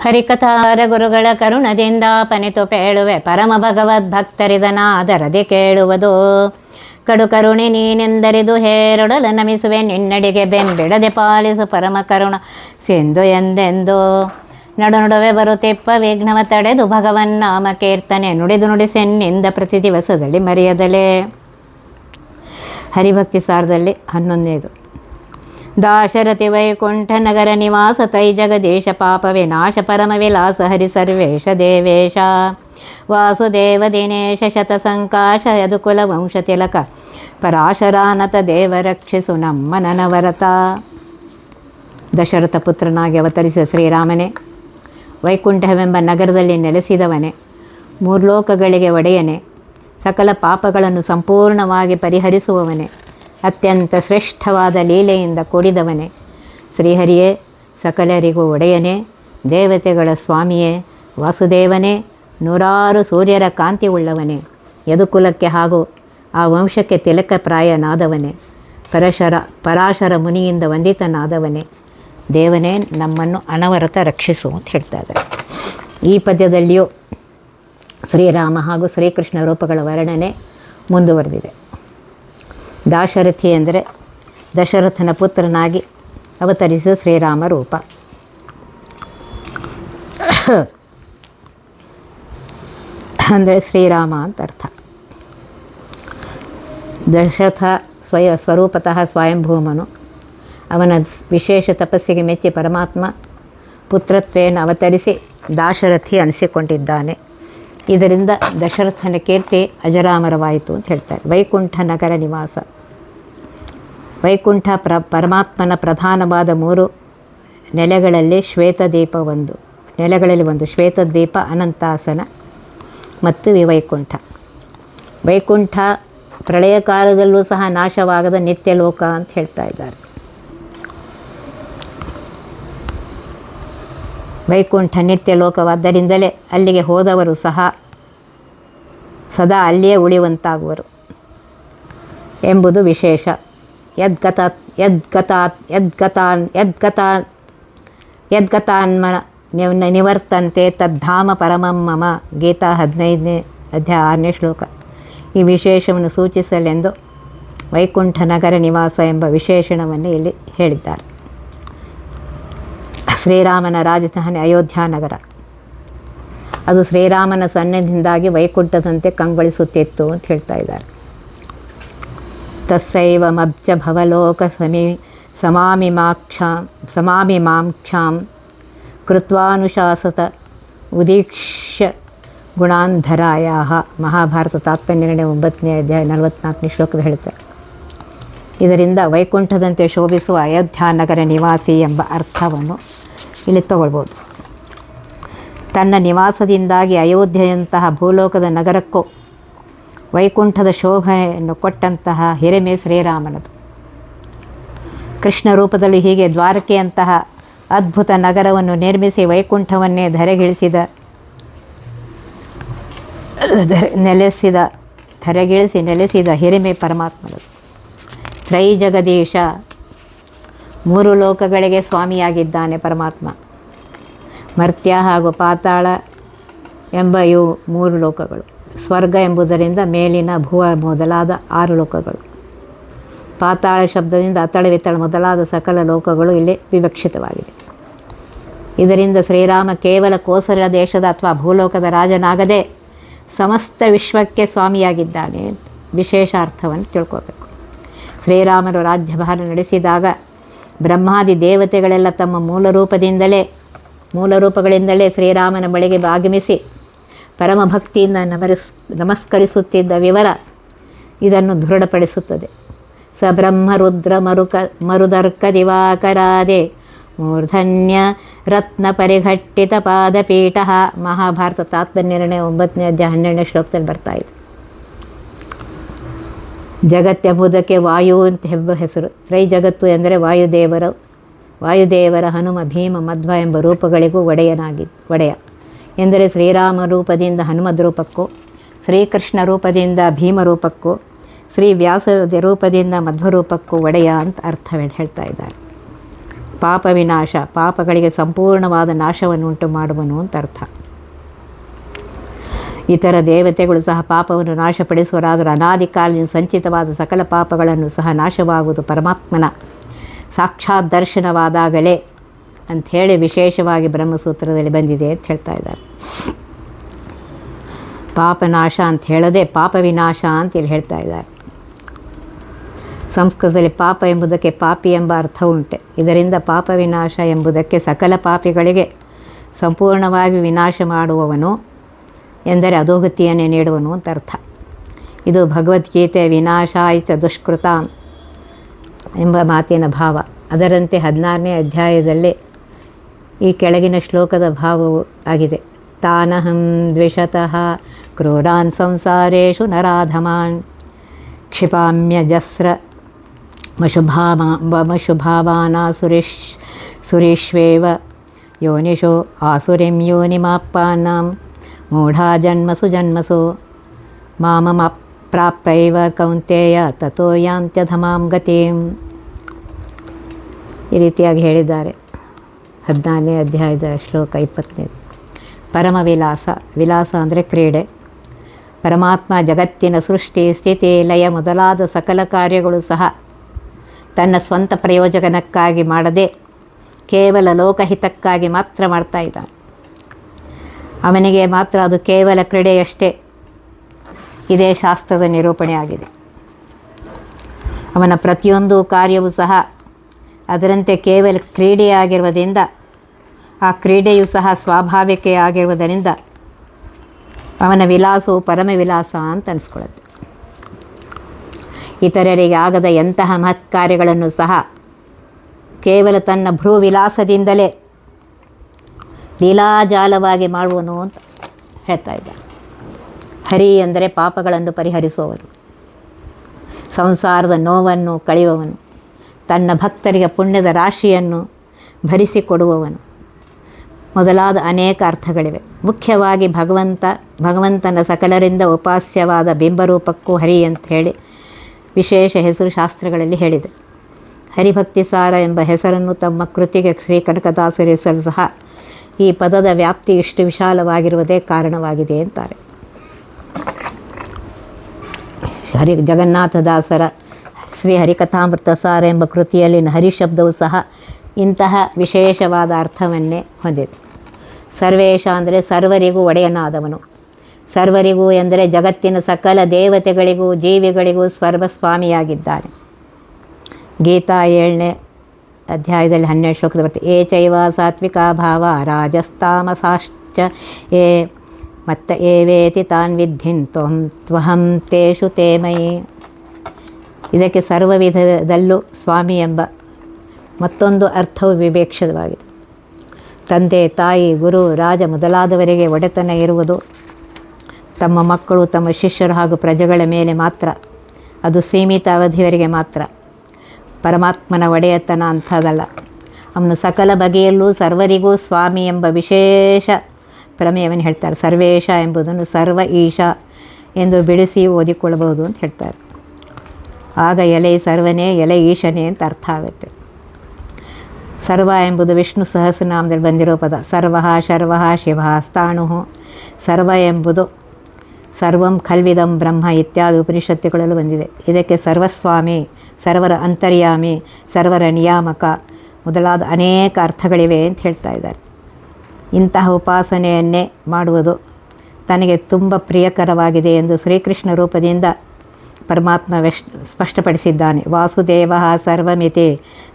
ಹರಿಕಥಾರ ಗುರುಗಳ ಕರುಣದಿಂದ ಪನಿತು ಪೇಳುವೆ ಪರಮ ಭಗವದ್ಭಕ್ತರಿದನಾದರದೆ ಕೇಳುವುದು. ಕಡು ಕರುಣೆ ನೀನೆಂದರಿದು ಹೇರೊಡಲ ನಮಿಸುವೆ ನಿನ್ನಡಿಗೆ ಬೆಂಬಿಡದೆ ಪಾಲಿಸು ಪರಮ ಕರುಣ ಸಿಂಧು ಎಂದೆಂದು. ನಡು ನಡುವೆ ಬರುತ್ತಿಪ್ಪ ವಿಘ್ನವ ತಡೆದು ಭಗವನ್ನಾಮ ಕೀರ್ತನೆ ನುಡಿದು ನುಡಿಸೆನ್ನಿಂದ ಪ್ರತಿ ದಿವಸದಲ್ಲಿ ಮರೆಯದಲೇ. ಹರಿಭಕ್ತಿ ಸಾರದಲ್ಲಿ 11ನೇದು. ದಾಶರಥಿ ವೈಕುಂಠ ನಗರ ನಿವಾಸ ತ್ರೈ ಜಗದೀಶ ಪಾಪ ವಿನಾಶ ಪರಮ ವಿಲಾಸ ಹರಿ ಸರ್ವೇಶ ದೇವೇಶ ವಾಸುದೇವ ದಿನೇಶ ಶತ ಸಂಕಾಶ ಯದುಕುಲ ವಂಶ ತಿಲಕ ಪರಾಶರಾನತ ದೇವ ರಕ್ಷಿಸು ನಮ್ಮ ನನವರತ. ದಶರಥ ಪುತ್ರನಾಗಿ ಅವತರಿಸಿದ ಶ್ರೀರಾಮನೇ, ವೈಕುಂಠವೆಂಬ ನಗರದಲ್ಲಿ ನೆಲೆಸಿದವನೇ, ಮೂರ್ಲೋಕಗಳಿಗೆ ಒಡೆಯನೇ, ಸಕಲ ಪಾಪಗಳನ್ನು ಸಂಪೂರ್ಣವಾಗಿ ಪರಿಹರಿಸುವವನೇ, ಅತ್ಯಂತ ಶ್ರೇಷ್ಠವಾದ ಲೀಲೆಯಿಂದ ಕೂಡಿದವನೇ, ಶ್ರೀಹರಿಯೇ, ಸಕಲರಿಗೂ ಒಡೆಯನೇ, ದೇವತೆಗಳ ಸ್ವಾಮಿಯೇ, ವಾಸುದೇವನೇ, 100 ಸೂರ್ಯರ ಕಾಂತಿ ಉಳ್ಳವನೇ, ಯದುಕುಲಕ್ಕೆ ಹಾಗೂ ಆ ವಂಶಕ್ಕೆ ತಿಲಕಪ್ರಾಯನಾದವನೇ, ಪರಾಶರ ಮುನಿಯಿಂದ ವಂದಿತನಾದವನೇ, ದೇವನೇ ನಮ್ಮನ್ನು ಅನವರತ ರಕ್ಷಿಸು ಅಂತ ಹೇಳ್ತಾ ಇದ್ದಾರೆ. ಈ ಪದ್ಯದಲ್ಲಿಯೂ ಶ್ರೀರಾಮ ಹಾಗೂ ಶ್ರೀಕೃಷ್ಣ ರೂಪಗಳ ವರ್ಣನೆ ಮುಂದುವರೆದಿದೆ. ದಾಶರಥಿ ಅಂದರೆ ದಶರಥನ ಪುತ್ರನಾಗಿ ಅವತರಿಸಿದ ಶ್ರೀರಾಮ ರೂಪ. ಅಂದರೆ ಶ್ರೀರಾಮ ಅಂತ ಅರ್ಥ. ದಶರಥ ಸ್ವರೂಪತಃ ಸ್ವಯಂಭೂಮನು. ಅವನ ವಿಶೇಷ ತಪಸ್ಸಿಗೆ ಮೆಚ್ಚಿ ಪರಮಾತ್ಮ ಪುತ್ರತ್ವೇನ ಅವತರಿಸಿ ದಾಶರಥಿ ಅನಿಸಿಕೊಂಡಿದ್ದಾನೆ. ಇದರಿಂದ ದಶರಥನ ಕೀರ್ತಿ ಅಜರಾಮರವಾಯಿತು ಅಂತ ಹೇಳ್ತಾರೆ. ವೈಕುಂಠ ನಗರ ನಿವಾಸ. ವೈಕುಂಠ ಪರಮಾತ್ಮನ ಪ್ರಧಾನವಾದ 3 ನೆಲೆಗಳಲ್ಲಿ ಶ್ವೇತದ್ವೀಪ ಒಂದು ಶ್ವೇತದ್ವೀಪ, ಅನಂತಾಸನ ಮತ್ತು ವಿವೈಕುಂಠ. ವೈಕುಂಠ ಪ್ರಳಯ ಕಾಲದಲ್ಲೂ ಸಹ ನಾಶವಾಗದ ನಿತ್ಯ ಲೋಕ ಅಂತ ಹೇಳ್ತಾ ಇದ್ದಾರೆ. ವೈಕುಂಠ ನಿತ್ಯ ಲೋಕವಾದ್ದರಿಂದಲೇ ಅಲ್ಲಿಗೆ ಹೋದವರು ಸಹ ಸದಾ ಅಲ್ಲಿಯೇ ಉಳಿಯುವಂತಾಗುವರು ಎಂಬುದು ವಿಶೇಷ. ಯದ್ಗತಾನ್ಮನ ನಿವರ್ತಂತೆ ತದ್ಧಾಮ ಪರಮಂ ಮಮ. ಗೀತಾ 15ನೇ ಅಧ್ಯಾಯ 6ನೇ ಶ್ಲೋಕ. ಈ ವಿಶೇಷವನ್ನು ಸೂಚಿಸಲೆಂದು ವೈಕುಂಠ ನಗರ ನಿವಾಸ ಎಂಬ ವಿಶೇಷಣವನ್ನು ಇಲ್ಲಿ ಹೇಳಿದ್ದಾರೆ. ಶ್ರೀರಾಮನ ರಾಜಧಾನಿ ಅಯೋಧ್ಯ ನಗರ. ಅದು ಶ್ರೀರಾಮನ ಸನ್ನಿಧಿಯಿಂದಾಗಿ ವೈಕುಂಠದಂತೆ ಕಂಗೊಳಿಸುತ್ತಿತ್ತು ಅಂತ ಹೇಳ್ತಾ ಇದ್ದಾರೆ. ತಸ್ಸೈವ ಮಬ್ಜ ಭವಲೋಕ ಸಮಾಮಿ ಮಾಂಕ್ಷಾಂ ಕೃತ್ವಾನುಶಾಸತ ಉದೀಕ್ಷ್ಯ ಗುಣಾಂಧರಾಯ. ಮಹಾಭಾರತ ತಾತ್ಪರ್ಯನಿರ್ಣಯ 9ನೇ ಅಧ್ಯಾಯ 44ನೇ ಶ್ಲೋಕದ ಹೇಳ್ತಾರೆ. ಇದರಿಂದ ವೈಕುಂಠದಂತೆ ಶೋಭಿಸುವ ಅಯೋಧ್ಯ ನಗರ ನಿವಾಸಿ ಎಂಬ ಅರ್ಥವನ್ನು ಇಲ್ಲಿ ತಗೊಳ್ಬೋದು. ತನ್ನ ನಿವಾಸದಿಂದಾಗಿ ಅಯೋಧ್ಯೆಯಂತಹ ಭೂಲೋಕದ ನಗರಕ್ಕೂ ವೈಕುಂಠದ ಶೋಭೆಯನ್ನು ಕೊಟ್ಟಂತಹ ಹಿರಿಮೆ ಶ್ರೀರಾಮನದು. ಕೃಷ್ಣ ರೂಪದಲ್ಲಿ ಹೀಗೆ ದ್ವಾರಕೆಯಂತಹ ಅದ್ಭುತ ನಗರವನ್ನು ನಿರ್ಮಿಸಿ ವೈಕುಂಠವನ್ನೇ ನೆಲೆಸಿದ ಹಿರಿಮೆ ಪರಮಾತ್ಮನದು. ತ್ರೈ ಜಗದೀಶ, 3 ಲೋಕಗಳಿಗೆ ಸ್ವಾಮಿಯಾಗಿದ್ದಾನೆ ಪರಮಾತ್ಮ. ಮರ್ತ್ಯ ಹಾಗೂ ಪಾತಾಳ ಎಂಬ ಇವು 3 ಲೋಕಗಳು. ಸ್ವರ್ಗ ಎಂಬುದರಿಂದ ಮೇಲಿನ ಭುವ ಮೊದಲಾದ 6 ಲೋಕಗಳು. ಪಾತಾಳ ಶಬ್ದದಿಂದ ಅತಳ ವಿತಳ ಮೊದಲಾದ ಸಕಲ ಲೋಕಗಳು ಇಲ್ಲಿ ವಿವಕ್ಷಿತವಾಗಿದೆ. ಇದರಿಂದ ಶ್ರೀರಾಮ ಕೇವಲ ಕೋಸಲ ದೇಶದ ಅಥವಾ ಭೂಲೋಕದ ರಾಜನಾಗದೆ ಸಮಸ್ತ ವಿಶ್ವಕ್ಕೆ ಸ್ವಾಮಿಯಾಗಿದ್ದಾನೆ. ವಿಶೇಷ ಅರ್ಥವನ್ನು ತಿಳ್ಕೋಬೇಕು. ಶ್ರೀರಾಮನು ರಾಜ್ಯಭಾರ ನಡೆಸಿದಾಗ ಬ್ರಹ್ಮಾದಿ ದೇವತೆಗಳೆಲ್ಲ ತಮ್ಮ ಮೂಲ ರೂಪಗಳಿಂದಲೇ ಶ್ರೀರಾಮನ ಬಳಿಗೆ ಆಗಮಿಸಿ ಪರಮ ಭಕ್ತಿಯಿಂದ ನಮಸ್ಕರಿಸುತ್ತಿದ್ದ ವಿವರ ಇದನ್ನು ದೃಢಪಡಿಸುತ್ತದೆ. ಸ ಬ್ರಹ್ಮ ರುದ್ರ ಮರುದರ್ಕ ದಿವಾಕರಾದೆ ಮೂರ್ಧನ್ಯ ರತ್ನ ಪರಿಘಟ್ಟಿತ ಪಾದಪೀಠ. ಮಹಾಭಾರತ ತಾತ್ಪರ್ಯನಿರ್ಣಯ 9ನೇ ಅಧ್ಯಾಯ 12ನೇ ಶ್ಲೋಕದಲ್ಲಿ ಬರ್ತಾ ಇದೆ. ಜಗತ್ತೆಂಬುದಕ್ಕೆ ವಾಯು ಅಂತ ಹೆಸರು. ತ್ರೈ ಜಗತ್ತು ಎಂದರೆ ವಾಯುದೇವರ ಹನುಮ, ಭೀಮ, ಮಧ್ವ ಎಂಬ ರೂಪಗಳಿಗೂ ಒಡೆಯ ಎಂದರೆ ಶ್ರೀರಾಮ ರೂಪದಿಂದ ಹನುಮದ್ ರೂಪಕ್ಕೂ, ಶ್ರೀಕೃಷ್ಣ ರೂಪದಿಂದ ಭೀಮ ರೂಪಕ್ಕೂ, ಶ್ರೀ ವ್ಯಾಸ ರೂಪದಿಂದ ಮಧ್ವರೂಪಕ್ಕೂ ಒಡೆಯ ಅಂತ ಅರ್ಥ ಹೇಳ್ತಾ ಇದ್ದಾರೆ. ಪಾಪ ವಿನಾಶ, ಪಾಪಗಳಿಗೆ ಸಂಪೂರ್ಣವಾದ ನಾಶವನ್ನು ಉಂಟು ಮಾಡುವನು ಅಂತ ಅರ್ಥ. ಇತರ ದೇವತೆಗಳು ಸಹ ಪಾಪವನ್ನು ನಾಶಪಡಿಸುವರಾದರೂ ಅನಾದಿ ಕಾಲದಿಂದ ಸಂಚಿತವಾದ ಸಕಲ ಪಾಪಗಳನ್ನು ಸಹ ನಾಶವಾಗುವುದು ಪರಮಾತ್ಮನ ಸಾಕ್ಷಾತ್ ದರ್ಶನವಾದಾಗಲೇ ಅಂಥೇಳಿ ವಿಶೇಷವಾಗಿ ಬ್ರಹ್ಮಸೂತ್ರದಲ್ಲಿ ಬಂದಿದೆ ಅಂತ ಹೇಳ್ತಾ ಇದ್ದಾರೆ. ಪಾಪನಾಶ ಅಂತ ಹೇಳದೆ ಪಾಪ ವಿನಾಶ ಅಂತ ಇಲ್ಲಿ ಹೇಳ್ತಾ ಇದ್ದಾರೆ. ಸಂಸ್ಕೃತದಲ್ಲಿ ಪಾಪ ಎಂಬುದಕ್ಕೆ ಪಾಪಿ ಎಂಬ ಅರ್ಥ ಉಂಟೆ. ಇದರಿಂದ ಪಾಪ ವಿನಾಶ ಎಂಬುದಕ್ಕೆ ಸಕಲ ಪಾಪಿಗಳಿಗೆ ಸಂಪೂರ್ಣವಾಗಿ ವಿನಾಶ ಮಾಡುವವನು ಎಂದರೆ ಅಧೋಗತಿಯನ್ನೇ ನೀಡುವನು ಅಂತ ಅರ್ಥ. ಇದು ಭಗವದ್ಗೀತೆ ವಿನಾಶಾಯಿತ ದುಷ್ಕೃತ ಎಂಬ ಮಾತಿನ ಭಾವ. ಅದರಂತೆ 16ನೇ ಅಧ್ಯಾಯದಲ್ಲಿ ಈ ಕೆಳಗಿನ ಶ್ಲೋಕದ ಭಾವವು ಆಗಿದೆ. ತಾನಹಂ ದ್ವಿಷತಃ ಕ್ರೂರಾನ್ ಸಂಸಾರೇಷು ನರಾಧಮಾನ್ ಕ್ಷಿಪಾಮ್ಯಜಸ್ರ ಮಶುಭಾವಾನಾ ಸುರೇಶ್ವೇವ ಯೋನಿಷೋ ಆಸುರಿಂ ಯೋನಿಮಾಪ್ಪಾನಾಂ ಮೂಢಾ ಜನ್ಮಸು ಜನ್ಮಸು ಮಾಮಪ್ರಾಪ್ಯೈವ ಕೌಂತೆಯ ತಥೋ ಯಾಂತ್ಯಧಮಾಂ ಗತಿಂ. ಈ ರೀತಿಯಾಗಿ ಹೇಳಿದ್ದಾರೆ 14ನೇ ಅಧ್ಯಾಯದ ಶ್ಲೋಕ 20. ಪರಮ ವಿಲಾಸ. ವಿಲಾಸ ಅಂದರೆ ಕ್ರೀಡೆ. ಪರಮಾತ್ಮ ಜಗತ್ತಿನ ಸೃಷ್ಟಿ, ಸ್ಥಿತಿ, ಲಯ ಮೊದಲಾದ ಸಕಲ ಕಾರ್ಯಗಳು ಸಹ ತನ್ನ ಸ್ವಂತ ಪ್ರಯೋಜನಕ್ಕಾಗಿ ಮಾಡದೆ ಕೇವಲ ಲೋಕಹಿತಕ್ಕಾಗಿ ಮಾತ್ರ ಮಾಡ್ತಾ ಇದ್ದಾನೆ. ಅವನಿಗೆ ಮಾತ್ರ ಅದು ಕೇವಲ ಕ್ರೀಡೆಯಷ್ಟೇ. ಇದೇ ಶಾಸ್ತ್ರದ ನಿರೂಪಣೆ ಆಗಿದೆ. ಅವನ ಪ್ರತಿಯೊಂದು ಕಾರ್ಯವೂ ಸಹ ಅದರಂತೆ ಕೇವಲ ಕ್ರೀಡೆಯಾಗಿರುವುದರಿಂದ, ಆ ಕ್ರೀಡೆಯು ಸಹ ಸ್ವಾಭಾವಿಕೆಯಾಗಿರುವುದರಿಂದ ಅವನ ವಿಲಾಸವು ಪರಮ ವಿಲಾಸ ಅಂತ ಅನಿಸ್ಕೊಳ್ಳುತ್ತೆ. ಇತರರಿಗೆ ಆಗದ ಎಂತಹ ಮಹತ್ ಕಾರ್ಯಗಳನ್ನು ಸಹ ಕೇವಲ ತನ್ನ ಭ್ರೂ ವಿಲಾಸದಿಂದಲೇ ಲೀಲಾಜಾಲವಾಗಿ ಮಾಡುವನು ಅಂತ ಹೇಳ್ತಾ ಇದ್ದಾನೆ. ಹರಿ ಅಂದರೆ ಪಾಪಗಳನ್ನು ಪರಿಹರಿಸುವವನು, ಸಂಸಾರದ ನೋವನ್ನು ಕಳೆಯುವವನು, ತನ್ನ ಭಕ್ತರಿಗೆ ಪುಣ್ಯದ ರಾಶಿಯನ್ನು ಭರಿಸಿಕೊಡುವವನು ಮೊದಲಾದ ಅನೇಕ ಅರ್ಥಗಳಿವೆ. ಮುಖ್ಯವಾಗಿ ಭಗವಂತನ ಸಕಲರಿಂದ ಉಪಾಸ್ಯವಾದ ಬಿಂಬರೂಪಕ್ಕೂ ಹರಿ ಅಂತ ಹೇಳಿ ವಿಶೇಷ ಹೆಸರು ಶಾಸ್ತ್ರಗಳಲ್ಲಿ ಹೇಳಿದೆ. ಹರಿಭಕ್ತಿ ಸಾರ ಎಂಬ ಹೆಸರನ್ನು ತಮ್ಮ ಕೃತಿಗೆ ಶ್ರೀ ಕನಕದಾಸರು ಹೆಸರು ಸಹ ಈ ಪದದ ವ್ಯಾಪ್ತಿ ಇಷ್ಟು ವಿಶಾಲವಾಗಿರುವುದೇ ಕಾರಣವಾಗಿದೆ ಅಂತಾರೆ. ಜಗನ್ನಾಥದಾಸರ ಶ್ರೀ ಹರಿಕಥಾಮೃತ ಸಾರ ಎಂಬ ಕೃತಿಯಲ್ಲಿನ ಹರಿಶಬ್ದವು ಸಹ ಇಂತಹ ವಿಶೇಷವಾದ ಅರ್ಥವನ್ನೇ ಹೊಂದಿದೆ. ಸರ್ವೇಶ ಅಂದರೆ ಸರ್ವರಿಗೂ ಒಡೆಯನಾದವನು. ಸರ್ವರಿಗೂ ಎಂದರೆ ಜಗತ್ತಿನ ಸಕಲ ದೇವತೆಗಳಿಗೂ ಜೀವಿಗಳಿಗೂ ಸರ್ವಸ್ವಾಮಿಯಾಗಿದ್ದಾನೆ. ಗೀತಾ 7ನೇ ಅಧ್ಯಾಯದಲ್ಲಿ 12 ಶ್ಲೋಕದ ಬರ್ತದೆ. ಏ ಚೈವ ಸಾತ್ವಿಕ ಭಾವ ರಾಜಸ್ತಾಮಸಾಶ್ಚ ಏ ಮತ್ತ ಏವೇತಿ ತಾನ್ ವಿದ್ಧಿನ್ ತ್ವಹಂ ತೇಷು ತೇ ಮಯಿ. ಇದಕ್ಕೆ ಸರ್ವ ವಿಧದಲ್ಲೂ ಸ್ವಾಮಿ ಎಂಬ ಮತ್ತೊಂದು ಅರ್ಥವು ವಿವೇಕ್ಷವಾಗಿದೆ. ತಂದೆ, ತಾಯಿ, ಗುರು, ರಾಜ ಮೊದಲಾದವರಿಗೆ ಒಡೆತನ ಇರುವುದು ತಮ್ಮ ಮಕ್ಕಳು, ತಮ್ಮ ಶಿಷ್ಯರು ಹಾಗೂ ಪ್ರಜೆಗಳ ಮೇಲೆ ಮಾತ್ರ. ಅದು ಸೀಮಿತ ಅವಧಿಯವರೆಗೆ ಮಾತ್ರ. ಪರಮಾತ್ಮನ ಒಡೆಯತನ ಅಂಥದ್ದಲ್ಲ. ಅವನು ಸಕಲ ಬಗೆಯಲ್ಲೂ ಸರ್ವರಿಗೂ ಸ್ವಾಮಿ ಎಂಬ ವಿಶೇಷ ಪ್ರಮೇಯವನ್ನು ಹೇಳ್ತಾರೆ. ಸರ್ವೇಶ ಎಂಬುದನ್ನು ಸರ್ವ ಈಶ ಎಂದು ಬಿಡಿಸಿ ಓದಿಕೊಳ್ಳಬಹುದು ಅಂತ ಹೇಳ್ತಾರೆ. ಆಗ ಎಲೆ ಸರ್ವನೇ, ಎಲೆ ಈಶನೇ ಅಂತ ಅರ್ಥ ಆಗುತ್ತೆ. ಸರ್ವ ಎಂಬುದು ವಿಷ್ಣು ಸಹಸ್ರನಾಮದಲ್ಲಿ ಬಂದಿರೋ ಪದ. ಸರ್ವ ಶರ್ವ ಶಿವ ಸ್ಥಾಣು. ಸರ್ವ ಎಂಬುದು ಸರ್ವಂ ಖಲ್ವಿದಂ ಬ್ರಹ್ಮ ಇತ್ಯಾದಿ ಉಪನಿಷತ್ತುಗಳಲ್ಲೂ ಬಂದಿದೆ. ಇದಕ್ಕೆ ಸರ್ವಸ್ವಾಮಿ, ಸರ್ವರ ಅಂತರ್ಯಾಮಿ, ಸರ್ವರ ನಿಯಾಮಕ ಮೊದಲಾದ ಅನೇಕ ಅರ್ಥಗಳಿವೆ ಅಂತ ಹೇಳ್ತಾ ಇದ್ದಾರೆ. ಇಂತಹ ಉಪಾಸನೆಯನ್ನೇ ಮಾಡುವುದು ತನಗೆ ತುಂಬ ಪ್ರಿಯಕರವಾಗಿದೆ ಎಂದು ಶ್ರೀಕೃಷ್ಣ ರೂಪದಿಂದ ಪರಮಾತ್ಮ ಸ್ಪಷ್ಟಪಡಿಸಿದ್ದಾನೆ. ವಾಸುದೇವ ಸರ್ವಮಿತಿ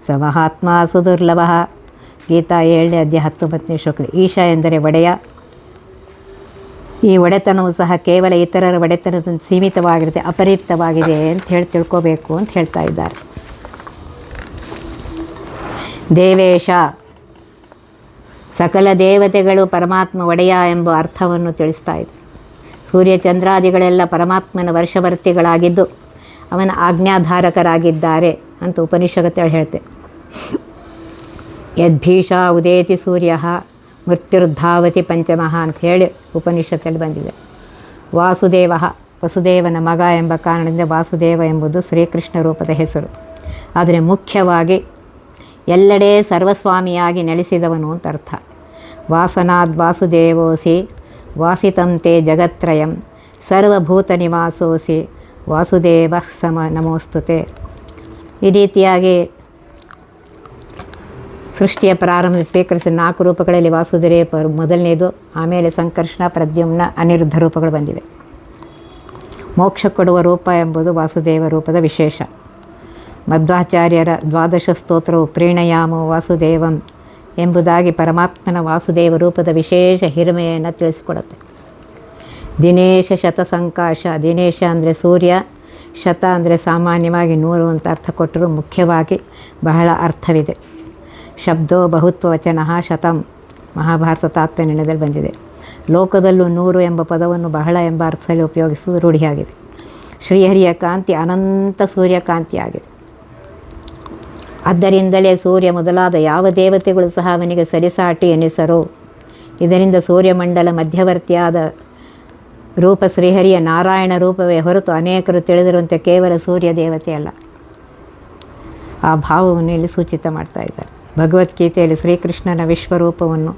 ಸ ಮಹಾತ್ಮ ಸುದುರ್ಲಭ. ಗೀತಾ 7ನೇ ಅಧ್ಯಾಯ 19ನೇ ಶ್ಲೋಕ. ಈಶ ಎಂದರೆ ಒಡೆಯ. ಈ ಒಡೆತನವು ಸಹ ಕೇವಲ ಇತರರ ಒಡೆತನದಿಂದ ಸೀಮಿತವಾಗಿರುತ್ತೆ, ಅಪರಿಮಿತವಾಗಿದೆ ಅಂತ ಹೇಳಿ ತಿಳ್ಕೋಬೇಕು ಅಂತ ಹೇಳ್ತಾ ಇದ್ದಾರೆ. ದೇವೇಶ, ಸಕಲ ದೇವತೆಗಳು ಪರಮಾತ್ಮ ಒಡೆಯ ಎಂಬ ಅರ್ಥವನ್ನು ತಿಳಿಸ್ತಾ ಇದೆ. ಸೂರ್ಯ ಚಂದ್ರಾದಿಗಳೆಲ್ಲ ಪರಮಾತ್ಮನ ವರ್ಷವರ್ತಿಗಳಾಗಿದ್ದು ಅವನ ಆಜ್ಞಾಧಾರಕರಾಗಿದ್ದಾರೆ ಅಂತ ಉಪನಿಷತ್ತು ಹೇಳ್ತೆ. ಯದ್ಭೀಷ ಉದೇತಿ ಸೂರ್ಯ ಮೃತ್ಯುರ್ಧಾವತಿ ಪಂಚಮಃ ಅಂತ ಹೇಳಿ ಉಪನಿಷತ್ತಲ್ಲಿ ಬಂದಿದೆ. ವಾಸುದೇವ, ವಸುದೇವನ ಮಗ ಎಂಬ ಕಾರಣದಿಂದ ವಾಸುದೇವ ಎಂಬುದು ಶ್ರೀಕೃಷ್ಣ ರೂಪದ ಹೆಸರು. ಆದರೆ ಮುಖ್ಯವಾಗಿ ಎಲ್ಲೆಡೆ ಸರ್ವಸ್ವಾಮಿಯಾಗಿ ನೆಲೆಸಿದವನು ಅಂತ ಅರ್ಥ. ವಾಸನಾದ್ ವಾಸುದೇವೋಸಿ ವಾಸಿತಂತೆ ಜಗತ್ರಯಂ ಸರ್ವಭೂತ ನಿವಾಸೋಸಿ ವಾಸುದೇವ ಸಮ ನಮೋಸ್ತುತೆ. ಈ ರೀತಿಯಾಗಿ ಸೃಷ್ಟಿಯ ಪ್ರಾರಂಭ ಸ್ವೀಕರಿಸಿದ 4 ರೂಪಗಳಲ್ಲಿ ವಾಸುದೇವ ಮೊದಲನೇದು, ಆಮೇಲೆ ಸಂಕರ್ಷಣ, ಪ್ರದ್ಯುಮ್ನ, ಅನಿರುದ್ಧ ರೂಪಗಳು ಬಂದಿವೆ. ಮೋಕ್ಷ ಕೊಡುವ ರೂಪ ಎಂಬುದು ವಾಸುದೇವ ರೂಪದ ವಿಶೇಷ. ಮಧ್ವಾಚಾರ್ಯರ 12 ಸ್ತೋತ್ರವು ಪ್ರೀಣಯಾಮೋ ವಾಸುದೇವಂ ಎಂಬುದಾಗಿ ಪರಮಾತ್ಮನ ವಾಸುದೇವ ರೂಪದ ವಿಶೇಷ ಹಿರಿಮೆಯನ್ನು ತಿಳಿಸಿಕೊಡುತ್ತೆ. ದಿನೇಶ ಶತಸಂಕಾಶ, ದಿನೇಶ ಅಂದರೆ ಸೂರ್ಯ, ಶತ ಅಂದರೆ ಸಾಮಾನ್ಯವಾಗಿ 100 ಅಂತ ಅರ್ಥ ಕೊಟ್ಟರೂ ಮುಖ್ಯವಾಗಿ ಬಹಳ ಅರ್ಥವಿದೆ. ಶಬ್ದೋ ಬಹುತ್ವವಚನ ಶತಂ ಮಹಾಭಾರತ ತಾತ್ಪರ್ಯದಲ್ಲಿ ಬಂದಿದೆ. ಲೋಕದಲ್ಲೂ 100 ಎಂಬ ಪದವನ್ನು ಬಹಳ ಎಂಬ ಅರ್ಥದಲ್ಲಿ ಉಪಯೋಗಿಸುವುದು ರೂಢಿಯಾಗಿದೆ. ಶ್ರೀಹರಿಯ ಕಾಂತಿ ಅನಂತ ಸೂರ್ಯಕಾಂತಿಯಾಗಿದೆ. ಆದ್ದರಿಂದಲೇ ಸೂರ್ಯ ಮೊದಲಾದ ಯಾವ ದೇವತೆಗಳು ಸಹ ಅವನಿಗೆ ಸರಿಸಾಟಿ ಎನಿಸರು. ಇದರಿಂದ ಸೂರ್ಯಮಂಡಲ ಮಧ್ಯವರ್ತಿಯಾದ ರೂಪ ಶ್ರೀಹರಿಯ ನಾರಾಯಣ ರೂಪವೇ ಹೊರತು ಅನೇಕರು ತಿಳಿದಿರುವಂತೆ ಕೇವಲ ಸೂರ್ಯ ದೇವತೆಯಲ್ಲ. ಆ ಭಾವವನ್ನು ಇಲ್ಲಿ ಸೂಚಿತ ಮಾಡ್ತಾ ಇದ್ದಾರೆ. ಭಗವದ್ಗೀತೆಯಲ್ಲಿ ಶ್ರೀಕೃಷ್ಣನ ವಿಶ್ವರೂಪವನ್ನು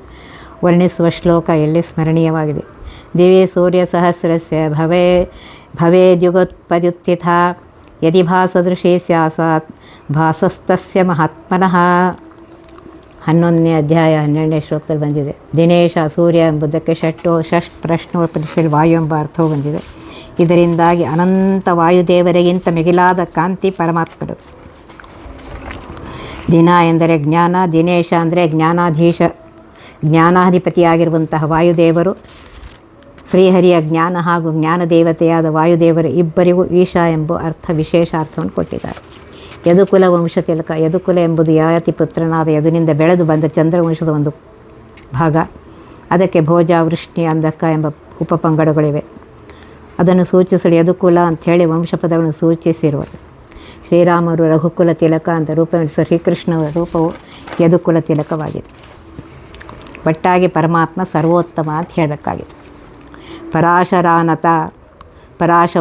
ವರ್ಣಿಸುವ ಶ್ಲೋಕ ಎಲ್ಲಿ ಸ್ಮರಣೀಯವಾಗಿದೆ. ದಿವೇ ಸೂರ್ಯ ಸಹಸ್ರಸ್ಯ ಭವೇದ್ಯುಗೋತ್ಪದ್ಯುತ್ಥಿತ ಯದಿ ಭಾಸದೃಶೇ ಸ್ಯಾಸಾತ್ ಭಾಸಸ್ತಸ್ಯ ಮಹಾತ್ಮನಃ. 11ನೇ ಅಧ್ಯಾಯ 12ನೇ ಶ್ಲೋಕದಲ್ಲಿ ಬಂದಿದೆ. ದಿನೇಶ ಸೂರ್ಯ ಎಂಬುದಕ್ಕೆ ಷಷ್ಠ ಪ್ರಶ್ನೋಪನಿಷದಲ್ಲಿ ವಾಯು ಎಂಬ ಅರ್ಥವೂ ಬಂದಿದೆ. ಇದರಿಂದಾಗಿ ಅನಂತ ವಾಯುದೇವರಿಗಿಂತ ಮಿಗಿಲಾದ ಕಾಂತಿ ಪರಮಾತ್ಮರದು. ದಿನ ಎಂದರೆ ಜ್ಞಾನ, ದಿನೇಶ ಅಂದರೆ ಜ್ಞಾನಾಧಿಪತಿಯಾಗಿರುವಂತಹ ವಾಯುದೇವರು. ಶ್ರೀಹರಿಯ ಜ್ಞಾನ ಹಾಗೂ ಜ್ಞಾನದೇವತೆಯಾದ ವಾಯುದೇವರು ಇಬ್ಬರಿಗೂ ಈಶಾ ಎಂಬ ವಿಶೇಷ ಅರ್ಥವನ್ನು ಕೊಟ್ಟಿದ್ದಾರೆ. ಯದುಕುಲ ವಂಶ ತಿಲಕ. ಯದುಕುಲ ಎಂಬುದು ಯಯಾತಿ ಪುತ್ರನಾದ ಯದುನಿಂದ ಬೆಳೆದು ಬಂದ ಚಂದ್ರವಂಶದ ಒಂದು ಭಾಗ. ಅದಕ್ಕೆ ಭೋಜ, ವೃಷ್ಣಿ, ಅಂಧಕ ಎಂಬ ಉಪಪಂಗಡಗಳಿವೆ. ಅದನ್ನು ಸೂಚಿಸಲು ಯದುಕುಲ ಅಂಥೇಳಿ ವಂಶಪದಗಳನ್ನು ಸೂಚಿಸಿರುವರು. ಶ್ರೀರಾಮರು ರಘುಕುಲ ತಿಲಕ ಅಂತ ರೂಪವೆನಿಸುವ ಶ್ರೀಕೃಷ್ಣನ ರೂಪವು ಯದುಕುಲ ತಿಲಕವಾಗಿದೆ. ಒಟ್ಟಾಗಿ ಪರಮಾತ್ಮ ಸರ್ವೋತ್ತಮ ಅಂತ ಹೇಳಬೇಕಾಗಿದೆ. ಪರಾಶರಾನತ, ಪರಾಶರ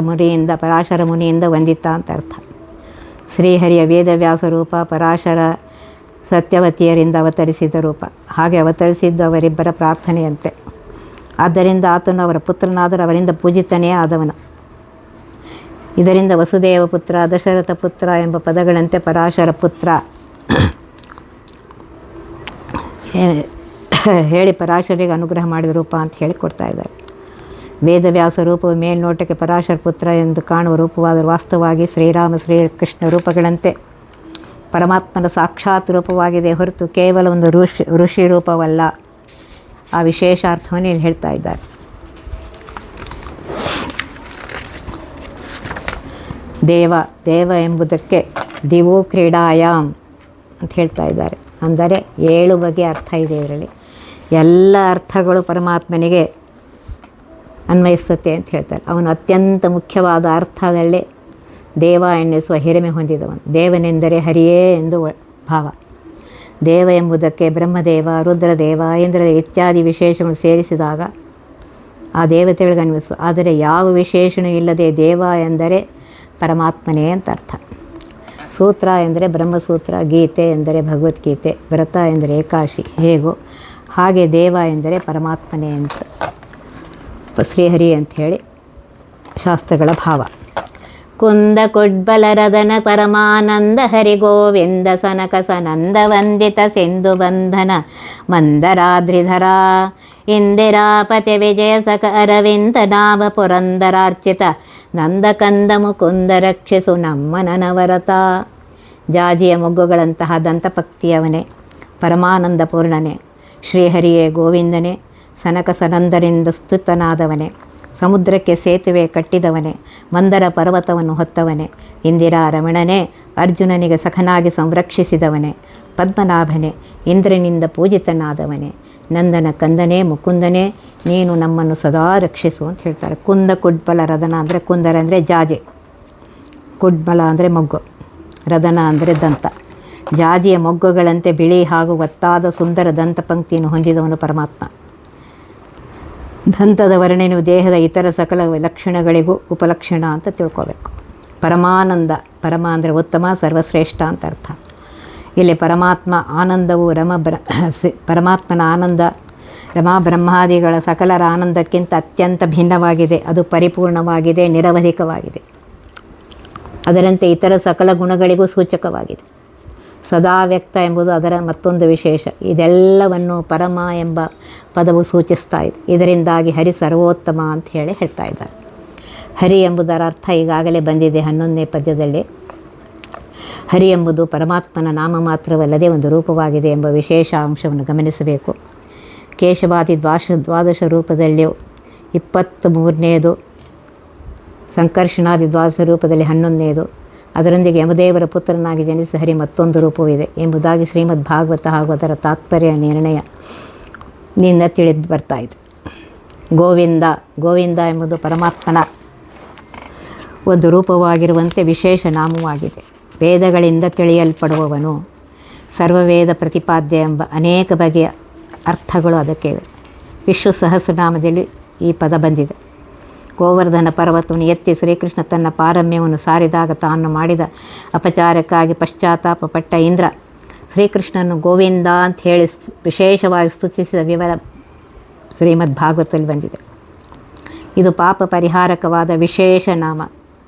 ಮುನಿಯಿಂದ ವಂದಿತ ಅಂತ ಅರ್ಥ. ಶ್ರೀಹರಿಯ ವೇದವ್ಯಾಸ ರೂಪ, ಪರಾಶರ ಸತ್ಯವತಿಯರಿಂದ ಅವತರಿಸಿದ ರೂಪ. ಹಾಗೆ ಅವತರಿಸಿದ್ದು ಅವರಿಬ್ಬರ ಪ್ರಾರ್ಥನೆಯಂತೆ. ಆದ್ದರಿಂದ ಆತನು ಅವರ ಪುತ್ರನಾದರೂ ಅವರಿಂದ ಪೂಜಿತನೇ ಆದವನು. ಇದರಿಂದ ವಸುದೇವ ಪುತ್ರ, ದಶರಥ ಪುತ್ರ ಎಂಬ ಪದಗಳಂತೆ ಪರಾಶರ ಪುತ್ರ ಹೇಳಿ ಪರಾಶರಿಗೆ ಅನುಗ್ರಹ ಮಾಡಿದ ರೂಪ ಅಂತ ಹೇಳಿ ಕೊಡ್ತಾ ಇದ್ದಾರೆ. ವೇದವ್ಯಾಸ ರೂಪವು ಮೇಲ್ನೋಟಕ್ಕೆ ಪರಾಶರ ಪುತ್ರ ಎಂದು ಕಾಣುವ ರೂಪವಾದರೂ ವಾಸ್ತವವಾಗಿ ಶ್ರೀಕೃಷ್ಣ ರೂಪಗಳಂತೆ ಪರಮಾತ್ಮನ ಸಾಕ್ಷಾತ್ ರೂಪವಾಗಿದೆ ಹೊರತು ಕೇವಲ ಒಂದು ಋಷಿ ರೂಪವಲ್ಲ. ಆ ವಿಶೇಷ ಅರ್ಥವನ್ನು ಇಲ್ಲಿ ಹೇಳ್ತಾ ಇದ್ದಾರೆ. ದೇವ ಎಂಬುದಕ್ಕೆ ದಿವು ಕ್ರೀಡಾಯಾಮ್ ಅಂತ ಹೇಳ್ತಾ ಇದ್ದಾರೆ. ಅಂದರೆ 7 ಬಗೆಯ ಅರ್ಥ ಇದೆ ಇದರಲ್ಲಿ. ಎಲ್ಲ ಅರ್ಥಗಳು ಪರಮಾತ್ಮನಿಗೆ ಅನ್ವಯಿಸುತ್ತೆ ಅಂತ ಹೇಳ್ತಾರೆ. ಅವನು ಅತ್ಯಂತ ಮುಖ್ಯವಾದ ಅರ್ಥದಲ್ಲೇ ದೇವ ಎನ್ನಿಸುವ ಹಿರಿಮೆ ಹೊಂದಿದವನು. ದೇವನೆಂದರೆ ಹರಿಯೇ ಎಂದು ಭಾವ. ದೇವ ಎಂಬುದಕ್ಕೆ ಬ್ರಹ್ಮದೇವ, ರುದ್ರದೇವ, ಇಂದ್ರದೇವ ಇತ್ಯಾದಿ ವಿಶೇಷಗಳು ಸೇರಿಸಿದಾಗ ಆ ದೇವತೆಗಳಿಗೆ ಅನ್ವಯಿಸು. ಆದರೆ ಯಾವ ವಿಶೇಷಣವೂ ಇಲ್ಲದೆ ದೇವ ಎಂದರೆ ಪರಮಾತ್ಮನೇ ಅಂತ ಅರ್ಥ. ಸೂತ್ರ ಎಂದರೆ ಬ್ರಹ್ಮಸೂತ್ರ, ಗೀತೆ ಎಂದರೆ ಭಗವದ್ಗೀತೆ, ವ್ರತ ಎಂದರೆ ಏಕಾಶಿ. ಹೇಗೋ ಹಾಗೆ ದೇವ ಎಂದರೆ ಪರಮಾತ್ಮನೇ ಅಂತ ಶ್ರೀಹರಿ ಅಂಥೇಳಿ ಶಾಸ್ತ್ರಗಳ ಭಾವ. ಕುಂದ ಕೊಡ್ಬಲರದನ ಪರಮಾನಂದ ಹರಿ ಗೋವಿಂದ ಸನಕ ಸನಂದ ವಂದಿತ ಸಿಂಧು ಬಂಧನ ಮಂದರಾದ್ರಿಧರ ಇಂದಿರಾಪತಿ ವಿಜಯ ಸಕ ಅರವಿಂದ ನಾಮ ಪುರಂದರಾರ್ಚಿತ ನಂದಕಂದ ಮುಕುಂದ ರಕ್ಷಿಸು ನಮ್ಮ ನನವರತ. ಜಾಜಿಯ ಮೊಗ್ಗುಗಳಂತಹ ದಂತಪಕ್ತಿಯವನೇ, ಪರಮಾನಂದ ಪೂರ್ಣನೇ, ಶ್ರೀಹರಿಯೇ ಗೋವಿಂದನೇ, ಸನಕ ಸನಂದರಿಂದ ಸ್ತುತನಾದವನೇ, ಸಮುದ್ರಕ್ಕೆ ಸೇತುವೆ ಕಟ್ಟಿದವನೇ, ಮಂದರ ಪರ್ವತವನ್ನು ಹೊತ್ತವನೇ, ಇಂದಿರಾ ರಮಣನೇ, ಅರ್ಜುನನಿಗೆ ಸಖನಾಗಿ ಸಂರಕ್ಷಿಸಿದವನೇ, ಪದ್ಮನಾಭನೇ, ಇಂದ್ರನಿಂದ ಪೂಜಿತನಾದವನೇ, ನಂದನ ಕಂದನೇ, ಮುಕುಂದನೇ, ನೀನು ನಮ್ಮನ್ನು ಸದಾ ರಕ್ಷಿಸು ಅಂತ ಹೇಳ್ತಾರೆ. ಕುಂದ ಕುಡ್ಬಲ ರದನ ಅಂದರೆ ಕುಂದರ ಅಂದರೆ ಜಾಜಿ, ಕುಡ್ಬಲ ಅಂದರೆ ಮೊಗ್ಗು, ರದನ ಅಂದರೆ ದಂತ. ಜಾಜಿಯ ಮೊಗ್ಗುಗಳಂತೆ ಬಿಳಿ ಹಾಗೂ ಒತ್ತಾದ ಸುಂದರ ದಂತಪಂಕ್ತಿಯನ್ನು ಹೊಂದಿದವನು ಪರಮಾತ್ಮ. ದಂತದ ವರ್ಣನೆಯು ದೇಹದ ಇತರ ಸಕಲ ಲಕ್ಷಣಗಳಿಗೂ ಉಪಲಕ್ಷಣ ಅಂತ ತಿಳ್ಕೋಬೇಕು. ಪರಮಾನಂದ, ಪರಮ ಅಂದರೆ ಉತ್ತಮ, ಸರ್ವಶ್ರೇಷ್ಠ ಅಂತ ಅರ್ಥ. ಇಲ್ಲಿ ಪರಮಾತ್ಮ ಆನಂದವು ಪರಮಾತ್ಮನ ಆನಂದ ರಮಾ ಬ್ರಹ್ಮಾದಿಗಳ ಸಕಲರ ಆನಂದಕ್ಕಿಂತ ಅತ್ಯಂತ ಭಿನ್ನವಾಗಿದೆ. ಅದು ಪರಿಪೂರ್ಣವಾಗಿದೆ, ನಿರವಧಿಕವಾಗಿದೆ. ಅದರಂತೆ ಇತರ ಸಕಲ ಗುಣಗಳಿಗೂ ಸೂಚಕವಾಗಿದೆ. ಸದಾ ವ್ಯಕ್ತ ಎಂಬುದು ಅದರ ಮತ್ತೊಂದು ವಿಶೇಷ. ಇದೆಲ್ಲವನ್ನು ಪರಮ ಎಂಬ ಪದವು ಸೂಚಿಸ್ತಾ ಇದೆ. ಇದರಿಂದಾಗಿ ಹರಿ ಸರ್ವೋತ್ತಮ ಅಂತ ಹೇಳ್ತಾ ಇದ್ದಾರೆ. ಹರಿ ಎಂಬುದರ ಅರ್ಥ ಈಗಾಗಲೇ ಬಂದಿದೆ 11ನೇ ಪದ್ಯದಲ್ಲಿ. ಹರಿ ಎಂಬುದು ಪರಮಾತ್ಮನ ನಾಮ ಮಾತ್ರವಲ್ಲದೆ ಒಂದು ರೂಪವಾಗಿದೆ ಎಂಬ ವಿಶೇಷ ಅಂಶವನ್ನು ಗಮನಿಸಬೇಕು. ಕೇಶವಾದಿ ದ್ವಾದಶ ರೂಪದಲ್ಲಿಯೂ 23ನೇದು, ಸಂಕರ್ಷಣಾದಿ ದ್ವಾದಶ ರೂಪದಲ್ಲಿ 11ನೇದು, ಅದರೊಂದಿಗೆ ಯಮದೇವರ ಪುತ್ರನಾಗಿ ಜನಿಸಿದ ಹರಿ ಮತ್ತೊಂದು ರೂಪವಿದೆ ಎಂಬುದಾಗಿ ಶ್ರೀಮದ್ ಭಾಗವತ ಹಾಗೂ ಅದರ ತಾತ್ಪರ್ಯ ನಿರ್ಣಯದಿಂದ ತಿಳಿದು ಬರ್ತಾ ಇದೆ. ಗೋವಿಂದ ಎಂಬುದು ಪರಮಾತ್ಮನ ಒಂದು ರೂಪವಾಗಿರುವಂತೆ ವಿಶೇಷ ನಾಮವಾಗಿದೆ. ವೇದಗಳಿಂದ ತಿಳಿಯಲ್ಪಡುವವನು, ಸರ್ವವೇದ ಪ್ರತಿಪಾದ್ಯ ಎಂಬ ಅನೇಕ ಬಗೆಯ ಅರ್ಥಗಳು ಅದಕ್ಕೆ ಇವೆ. ವಿಷ್ಣು ಸಹಸ್ರನಾಮದಲ್ಲಿ ಈ ಪದ ಬಂದಿದೆ. ಗೋವರ್ಧನ ಪರ್ವತವನ್ನು ಎತ್ತಿ ಶ್ರೀಕೃಷ್ಣ ತನ್ನ ಪಾರಮ್ಯವನ್ನು ಸಾರಿದಾಗ ತಾನು ಮಾಡಿದ ಅಪಚಾರಕ್ಕಾಗಿ ಪಶ್ಚಾತ್ತಾಪಪಟ್ಟ ಇಂದ್ರ ಶ್ರೀಕೃಷ್ಣನು ಗೋವಿಂದ ಅಂತ ಹೇಳಿ ವಿಶೇಷವಾಗಿ ಸ್ತುತಿಸಿದ ವಿವರ ಶ್ರೀಮದ್ ಭಾಗವತದಲ್ಲಿ ಬಂದಿದೆ. ಇದು ಪಾಪ ಪರಿಹಾರಕವಾದ ವಿಶೇಷ ನಾಮ.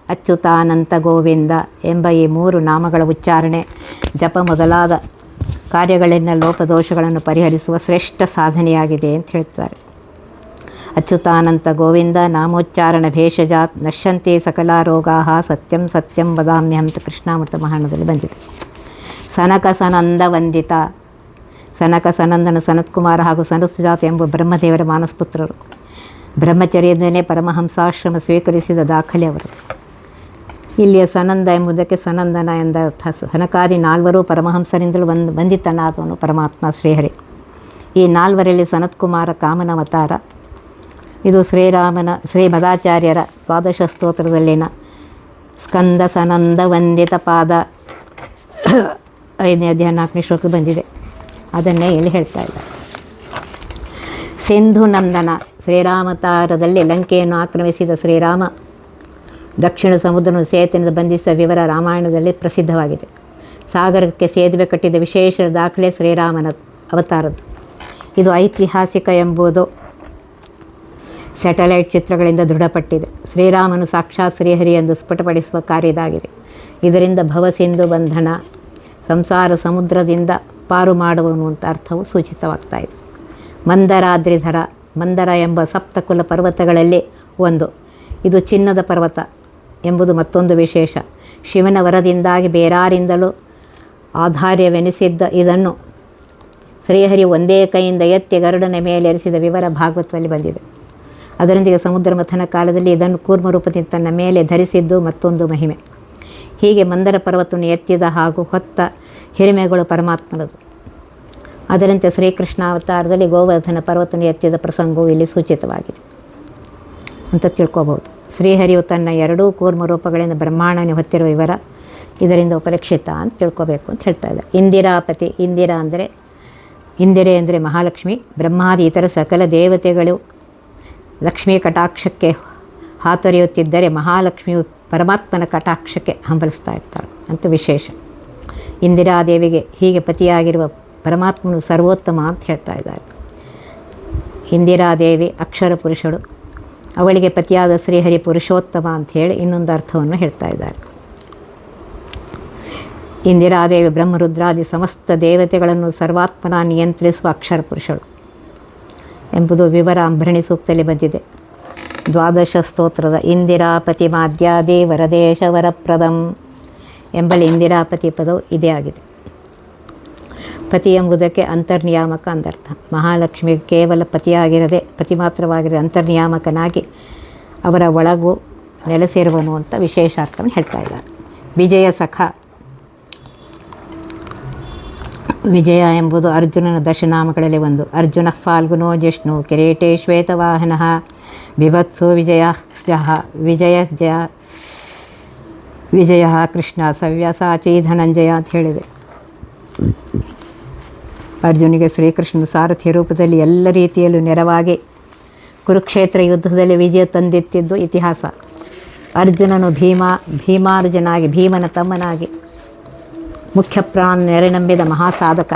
ಅಚ್ಯುತಾನಂತ ಗೋವಿಂದ ಎಂಬ ಈ 3 ನಾಮಗಳ ಉಚ್ಚಾರಣೆ, ಜಪ ಮೊದಲಾದ ಕಾರ್ಯಗಳಿಂದ ಲೋಪದೋಷಗಳನ್ನು ಪರಿಹರಿಸುವ ಶ್ರೇಷ್ಠ ಸಾಧನೆಯಾಗಿದೆ ಅಂತ ಹೇಳ್ತಾರೆ. ಅಚ್ಯುತಾನಂತ ಗೋವಿಂದ ನಾಮೋಚ್ಚಾರಣ ಭೇಷಜಾತ್ ನಶ್ಯಂತೆ ಸಕಲ ರೋಗಾ ಸತ್ಯಂ ಸತ್ಯಂ ವದಾಮ್ಯಹಂ ಅಂತ ಕೃಷ್ಣಾಮೃತ ಮಹಾರಣದಲ್ಲಿ ಬಂದಿದೆ. ಸನಕ ಸನಂದ ವಂದಿತ. ಸನಕ ಸನಂದನ ಸನತ್ಕುಮಾರ ಹಾಗೂ ಸನತ್ಸುಜಾತ ಎಂಬ ಬ್ರಹ್ಮದೇವರ ಮಾನಸ್ಪುತ್ರರು. ಬ್ರಹ್ಮಚರ್ಯದಿಂದಲೇ ಪರಮಹಂಸಾಶ್ರಮ ಸ್ವೀಕರಿಸಿದ ದಾಖಲೆ ಅವರದು. ಇಲ್ಲಿಯ ಸನಂದ ಎಂಬುದಕ್ಕೆ ಸನಂದನ ಎಂದ ಅರ್ಥ. ಸನಕಾದಿ 4 ಪರಮಹಂಸರಿಂದಲೂ ವಂದಿತನಾದವನು ಪರಮಾತ್ಮ ಶ್ರೀಹರಿ. ಈ 4ರಲ್ಲಿ ಸನತ್ಕುಮಾರ ಕಾಮನವತಾರ. ಇದು ಶ್ರೀ ಮದಾಚಾರ್ಯರ ದ್ವಾದಶ ಸ್ತೋತ್ರದಲ್ಲಿನ ಸ್ಕಂದ ಸನಂದ ವಂದಿತ ಪಾದ 5ನೇ ಅಧ್ಯಾಯ 4ನೇ ಶ್ಲೋಕ ಬಂದಿದೆ. ಅದನ್ನೇ ಇಲ್ಲಿ ಹೇಳ್ತಾ ಇದ್ದಾರೆ. ಸಿಂಧು ನಂದನ. ಶ್ರೀರಾಮತಾರದಲ್ಲಿ ಲಂಕೆಯನ್ನು ಆಕ್ರಮಿಸಿದ ಶ್ರೀರಾಮ ದಕ್ಷಿಣ ಸಮುದ್ರವನ್ನು ಸೇತುವೆಯಿಂದ ಬಂಧಿಸಿದ ವಿವರ ರಾಮಾಯಣದಲ್ಲಿ ಪ್ರಸಿದ್ಧವಾಗಿದೆ. ಸಾಗರಕ್ಕೆ ಸೇತುವೆ ಕಟ್ಟಿದ ವಿಶೇಷ ದಾಖಲೆ ಶ್ರೀರಾಮನ ಅವತಾರದ್ದು. ಇದು ಐತಿಹಾಸಿಕ ಎಂಬುದು ಸ್ಯಾಟಲೈಟ್ ಚಿತ್ರಗಳಿಂದ ದೃಢಪಟ್ಟಿದೆ. ಶ್ರೀರಾಮನು ಸಾಕ್ಷಾತ್ ಶ್ರೀಹರಿ ಎಂದು ಸ್ಫುಟಪಡಿಸುವ ಕಾರ್ಯ ಇದಾಗಿದೆ. ಇದರಿಂದ ಭವಸಿಂಧು ಬಂಧನ, ಸಂಸಾರ ಸಮುದ್ರದಿಂದ ಪಾರು ಮಾಡುವನು ಅಂತ ಅರ್ಥವು ಸೂಚಿತವಾಗ್ತಾ ಇದೆ. ಮಂದರಾದ್ರಿಧರ. ಮಂದರ ಎಂಬ ಸಪ್ತಕುಲ ಪರ್ವತಗಳಲ್ಲಿ ಒಂದು. ಇದು ಚಿನ್ನದ ಪರ್ವತ ಎಂಬುದು ಮತ್ತೊಂದು ವಿಶೇಷ. ಶಿವನ ವರದಿಂದಾಗಿ ಬೇರಾರಿಂದಲೂ ಆಧಾರ್ಯವೆನಿಸಿದ್ದ ಇದನ್ನು ಶ್ರೀಹರಿ ಒಂದೇ ಕೈಯಿಂದ ಎತ್ತಿ ಗರುಡನ ಮೇಲೆ ಎರಿಸಿದ ವಿವರ ಭಾಗವತದಲ್ಲಿ ಬಂದಿದೆ. ಅದರೊಂದಿಗೆ ಸಮುದ್ರ ಮಥನ ಕಾಲದಲ್ಲಿ ಇದನ್ನು ಕೂರ್ಮ ರೂಪದಿಂದ ತನ್ನ ಮೇಲೆ ಧರಿಸಿದ್ದು ಮತ್ತೊಂದು ಮಹಿಮೆ. ಹೀಗೆ ಮಂದರ ಪರ್ವತವನ್ನು ಎತ್ತಿದ ಹಾಗೂ ಹೊತ್ತ ಹಿರಿಮೆಗಳು ಪರಮಾತ್ಮನದು. ಅದರಂತೆ ಶ್ರೀಕೃಷ್ಣಾವತಾರದಲ್ಲಿ ಗೋವರ್ಧನ ಪರ್ವತವನ್ನು ಎತ್ತಿದ ಪ್ರಸಂಗವು ಇಲ್ಲಿ ಸೂಚಿತವಾಗಿದೆ ಅಂತ ತಿಳ್ಕೊಬಹುದು. ಶ್ರೀಹರಿಯು ತನ್ನ 2 ಕೂರ್ಮ ರೂಪಗಳಿಂದ ಬ್ರಹ್ಮಾಂಡವನ್ನು ಹೊತ್ತಿರುವ ವಿವರ ಇದರಿಂದ ಉಪಲಕ್ಷಿತ ಅಂತ ತಿಳ್ಕೊಬೇಕು ಅಂತ ಹೇಳ್ತಾ ಇದ್ದಾರೆ. ಇಂದಿರಾಪತಿ. ಇಂದಿರೆ ಅಂದರೆ ಮಹಾಲಕ್ಷ್ಮಿ. ಬ್ರಹ್ಮಾದಿ ಇತರ ಸಕಲ ದೇವತೆಗಳು ಲಕ್ಷ್ಮೀ ಕಟಾಕ್ಷಕ್ಕೆ ಹಾತೊರೆಯುತ್ತಿದ್ದರೆ ಮಹಾಲಕ್ಷ್ಮಿಯು ಪರಮಾತ್ಮನ ಕಟಾಕ್ಷಕ್ಕೆ ಹಂಬಲಿಸ್ತಾ ಇರ್ತಾಳೆ ಅಂತ ವಿಶೇಷ. ಇಂದಿರಾದೇವಿಗೆ ಹೀಗೆ ಪತಿಯಾಗಿರುವ ಪರಮಾತ್ಮನು ಸರ್ವೋತ್ತಮ ಅಂತ ಹೇಳ್ತಾ ಇದ್ದಾರೆ. ಇಂದಿರಾದೇವಿ ಅಕ್ಷರ ಪುರುಷಳು, ಅವಳಿಗೆ ಪತಿಯಾದ ಶ್ರೀಹರಿ ಪುರುಷೋತ್ತಮ ಅಂತ ಹೇಳಿ ಇನ್ನೊಂದು ಅರ್ಥವನ್ನು ಹೇಳ್ತಾ ಇದ್ದಾರೆ. ಇಂದಿರಾದೇವಿ ಬ್ರಹ್ಮರುದ್ರಾದಿ ಸಮಸ್ತ ದೇವತೆಗಳನ್ನು ಸರ್ವಾತ್ಮನ ನಿಯಂತ್ರಿಸುವ ಅಕ್ಷರ ಪುರುಷಳು ಎಂಬುದು ವಿವರ ಅಂಬರಣಿ ಸೂಕ್ತದಲ್ಲಿ ಬಂದಿದೆ. ದ್ವಾದಶ ಸ್ತೋತ್ರದ ಇಂದಿರಾಪತಿ ಮಾದ್ಯಾದಿ ವರದೇಶ ವರಪ್ರದಂ ಎಂಬಲ್ಲಿ ಇಂದಿರಾಪತಿ ಪದವು ಇದೇ ಆಗಿದೆ. ಪತಿ ಎಂಬುದಕ್ಕೆ ಅಂತರ್ನಿಯಾಮಕ ಅಂದರ್ಥ. ಮಹಾಲಕ್ಷ್ಮಿಗೆ ಕೇವಲ ಪತಿಯಾಗಿರದೆ ಪತಿ ಮಾತ್ರವಾಗಿರದೆ ಅಂತರ್ನಿಯಾಮಕನಾಗಿ ಅವರ ಒಳಗೂ ನೆಲೆಸಿರುವನು ಅಂತ ವಿಶೇಷ ಅರ್ಥವನ್ನು ಹೇಳ್ತಾ ಇದ್ದಾರೆ. ವಿಜಯ ಸಖ. ವಿಜಯ ಎಂಬುದು ಅರ್ಜುನನ ದಶನಾಮಗಳಲ್ಲಿ ಒಂದು. ಅರ್ಜುನ ಫಾಲ್ಗುನೋ ಜಿಷ್ಣು ಕಿರೀಟೇ ಶ್ವೇತವಾಹನ ಬಿಭತ್ಸೋ ವಿಜಯ ಕೃಷ್ಣ ಸವ್ಯಸಾಚಿ ಧನಂಜಯ ಅಂತ ಹೇಳಿದೆ. ಅರ್ಜುನಿಗೆ ಶ್ರೀಕೃಷ್ಣನು ಸಾರಥಿ ರೂಪದಲ್ಲಿ ಎಲ್ಲ ರೀತಿಯಲ್ಲೂ ನೆರವಾಗಿ ಕುರುಕ್ಷೇತ್ರ ಯುದ್ಧದಲ್ಲಿ ವಿಜಯ ತಂದಿತ್ತಿದ್ದು ಇತಿಹಾಸ. ಅರ್ಜುನನು ಭೀಮಾರ್ಜುನಾಗಿ ಭೀಮನ ತಮ್ಮನಾಗಿ ಮುಖ್ಯ ಪ್ರಾಣ ನೆರೆನಂಬಿದ ಮಹಾಸಾಧಕ